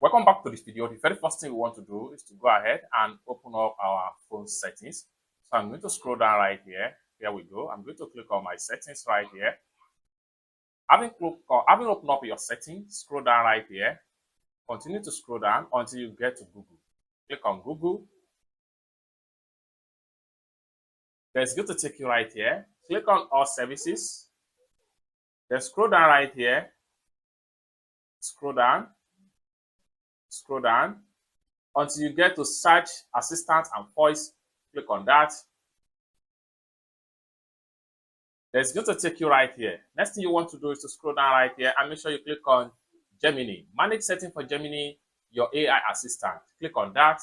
Welcome back to this video. The very first thing we want to do is to go ahead and open up our phone settings. So I'm going to scroll down right here. Here we go. I'm going to click on my settings right here. Having opened up your settings, scroll down right here. Continue to scroll down until you get to Google. Click on Google. Then it's going to take you right here. Click on All Services. Then scroll down right here. Scroll down until you get to Search Assistant and Voice. Click on that. Then it's going to take you right here. Next thing you want to do is to scroll down right here and make sure you click on Gemini. Manage setting for Gemini, your AI assistant. Click on that.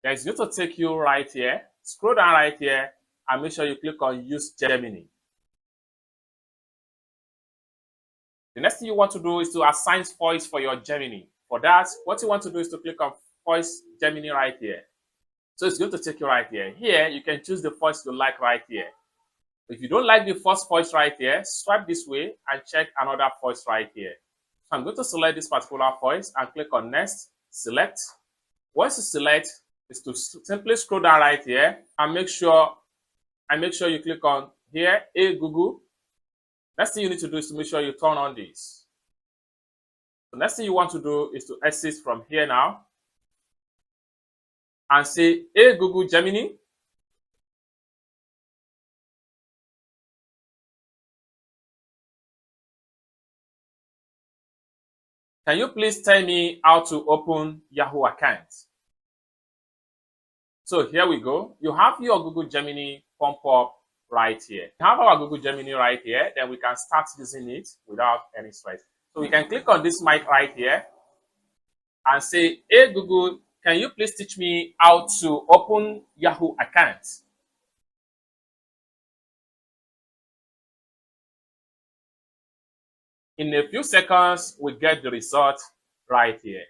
Then it's going to take you right here. Scroll down right here and make sure you click on Use Gemini. The next thing you want to do is to assign voice for your Gemini. For that, what you want to do is to click on Voice Gemini right here. So it's going to take you right here. Here, you can choose the voice you like right here. If you don't like the first voice right here, swipe this way and check another voice right here. So I'm going to select this particular voice and click on Next, Select. Once you select, is to simply scroll down right here and make sure you click on here, Hey Google. Next thing you need to do is to make sure you turn on this. The next thing you want to do is to exit from here now and say, Hey Google Gemini. Can you please tell me how to open Yahoo account? So here we go. You have your Google Gemini pump up right here. We have our Google Gemini right here. Then we can start using it without any stress. So we can click on this mic right here and say, Hey Google, can you please teach me how to open Yahoo account? In a few seconds, we get the result right here.